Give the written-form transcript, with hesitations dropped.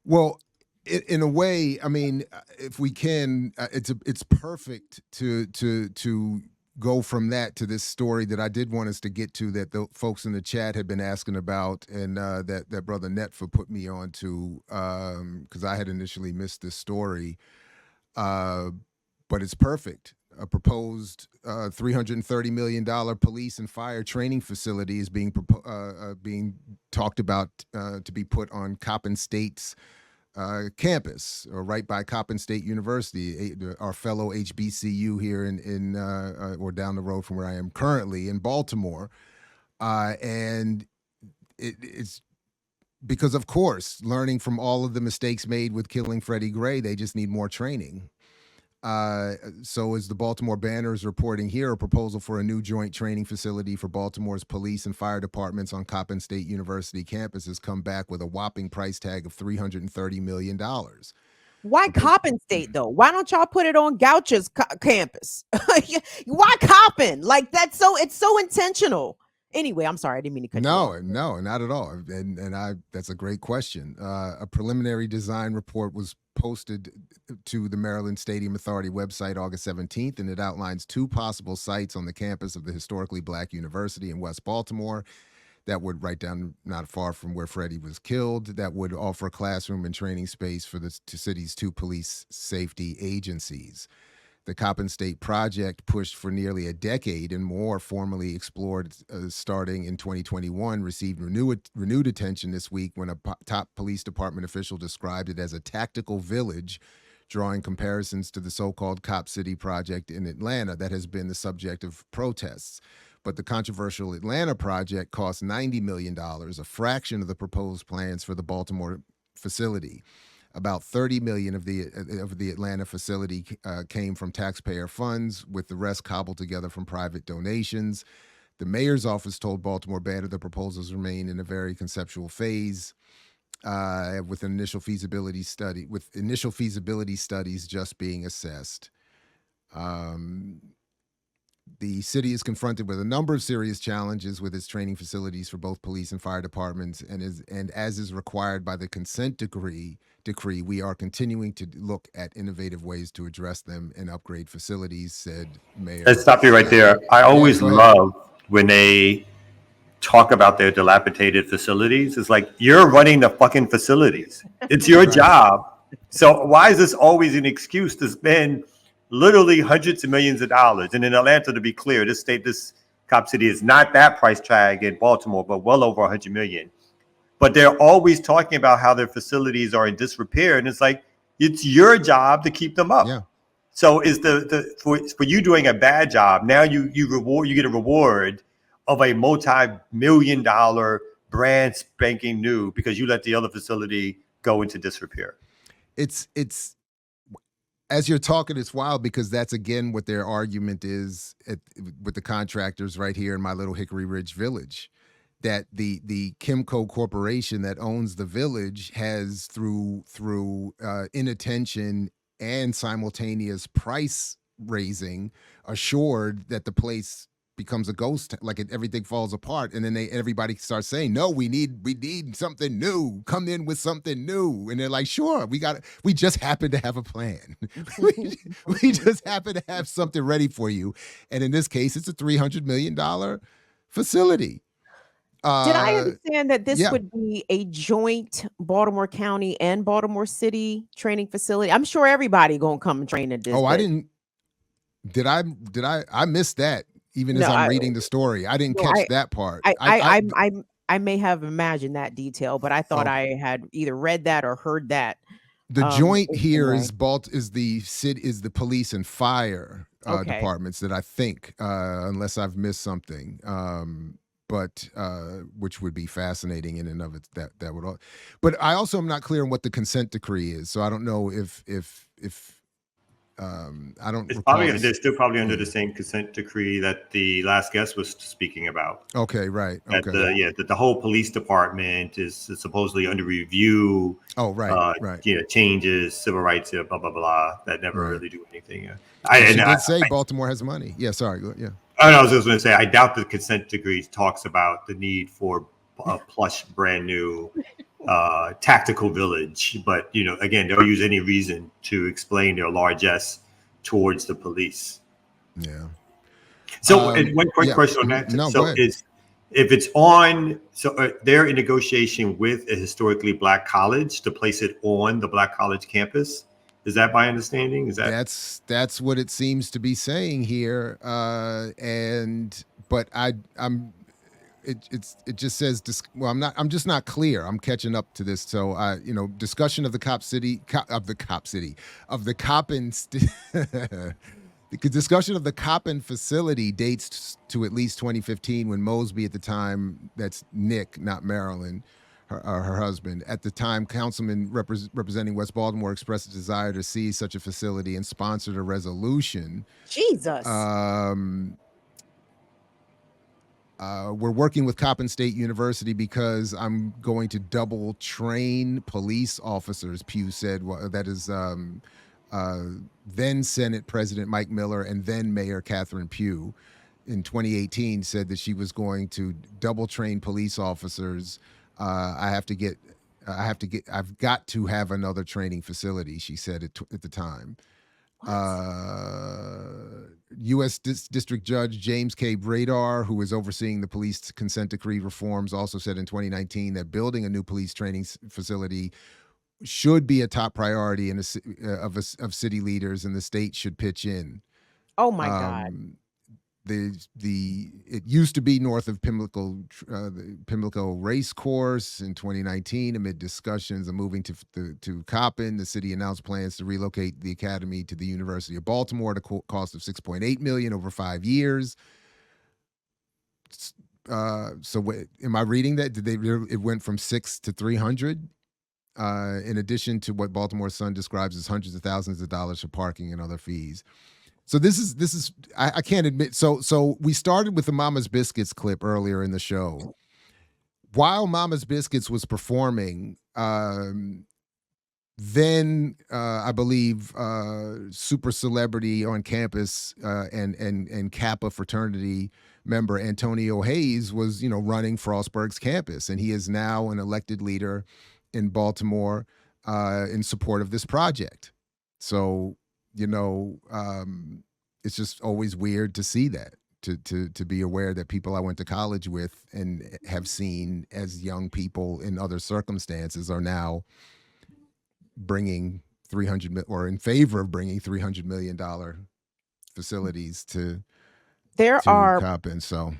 Well, in a way, I mean, if we can, it's perfect to go from that to this story that I did want us to get to, that the folks in the chat had been asking about, and that brother Netfa put me on to, because I had initially missed this story, but it's perfect. A proposed $330 million police and fire training facility is being being talked about to be put on Coppin State's campus, or right by Coppin State University, our fellow HBCU here in or down the road from where I am currently in Baltimore, and it's because, of course, learning from all of the mistakes made with killing Freddie Gray, they just need more training. So as the Baltimore Banner is reporting here, a proposal for a new joint training facility for Baltimore's police and fire departments on Coppin State University campus has come back with a whopping price tag of $330 million. Why Coppin State, though? Why don't y'all put it on Goucher's campus? Why Coppin? Like, it's so intentional. Anyway, I'm sorry, I didn't mean to cut you off. No, not at all. And that's a great question. A preliminary design report was posted to the Maryland Stadium Authority website August 17th, and it outlines two possible sites on the campus of the historically Black university in West Baltimore that would, right down not far from where Freddie was killed, that would offer classroom and training space for the city's two police safety agencies. The Coppin State project, pushed for nearly a decade and more, formally explored starting in 2021, received renewed attention this week when a top police department official described it as a tactical village, drawing comparisons to the so-called Cop City project in Atlanta that has been the subject of protests. But the controversial Atlanta project cost $90 million, a fraction of the proposed plans for the Baltimore facility. About $30 million of the Atlanta facility came from taxpayer funds, with the rest cobbled together from private donations. The mayor's office told Baltimore Banner the proposals remain in a very conceptual phase, with initial feasibility studies just being assessed. The city is confronted with a number of serious challenges with its training facilities for both police and fire departments, and as is required by the consent decree, we are continuing to look at innovative ways to address them and upgrade facilities, said Mayor. Let's stop you right there. I always love when they talk about their dilapidated facilities. It's like, you're running the fucking facilities. It's your job. So why is this always an excuse to spend literally hundreds of millions of dollars? And in Atlanta, to be clear, this Cop City is not that price tag in Baltimore, but well over 100 million. But they're always talking about how their facilities are in disrepair, and it's like, it's your job to keep them up. Yeah. So is for you doing a bad job, now you get a reward of a multi-million-dollar brand spanking new because you let the other facility go into disrepair. It's as you're talking, it's wild, because that's again what their argument is with the contractors right here in my little Hickory Ridge village, that the Kimco Corporation that owns the village has through inattention and simultaneous price raising assured that the place becomes a ghost, like everything falls apart, and then everybody starts saying, no, we need something new, come in with something new, and they're like, sure, we just happen to have a plan. we just happen to have something ready for you, and in this case it's a $300 million facility. Did I understand that this would be a joint Baltimore County and Baltimore City training facility? I'm sure everybody gonna come and train at this. Oh, I didn't. Did I missed that? Even as I'm reading the story, I didn't catch that part. I may have imagined that detail, but I thought I had either read that or heard that. The joint here is the police and fire departments that I think, unless I've missed something, but which would be fascinating in and of it. That would all. But I also am not clear on what the consent decree is, so I don't know if I don't. It's probably they're still probably under the same consent decree that the last guest was speaking about. Okay, right. Okay. That the whole police department is supposedly under review. Oh, right, right. Changes, civil rights, blah blah blah. That never really do anything. She did say Baltimore has money. Yeah, sorry. Yeah. Oh, no, I was just going to say, I doubt the consent decree talks about the need for a plush, brand new tactical village. But, again, they'll use any reason to explain their largesse towards the police. Yeah. So and one quick question on that. No, So go ahead. if it's on, so they're in negotiation with a historically Black college to place it on the Black college campus. Is that my understanding? Is that that's what it seems to be saying here? But it just says I'm just not clear. I'm catching up to this. So discussion of the the discussion of the Coppin facility dates to at least 2015, when Mosby, at the time, that's Nick, not Marilyn, her husband, at the time, councilman representing West Baltimore, expressed a desire to see such a facility and sponsored a resolution. Jesus. We're working with Coppin State University because I'm going to double train police officers, Pugh said. That is then Senate President Mike Miller and then Mayor Catherine Pugh in 2018 said that she was going to double train police officers. I've got to have another training facility, she said at the time. U.S. District Judge James K. Bradar, who is overseeing the police consent decree reforms, also said in 2019 that building a new police training facility should be a top priority of city leaders, and the state should pitch in. Oh my God. It used to be north of Pimlico Race Course. In 2019, amid discussions of moving to Coppin, the city announced plans to relocate the academy to the University of Baltimore at a cost of $6.8 million over 5 years. So am I reading that? It went from 6 to 300? In addition to what Baltimore Sun describes as hundreds of thousands of dollars for parking and other fees. So this is I can't admit. So we started with the Mama's Biscuits clip earlier in the show. While Mama's Biscuits was performing, then I believe super celebrity on campus and Kappa fraternity member Antonio Hayes was running Frostburg's campus, and he is now an elected leader in Baltimore in support of this project. So it's just always weird to see that, to be aware that people I went to college with and have seen as young people in other circumstances are now bringing in favor of bringing $300 million facilities to Coppin. So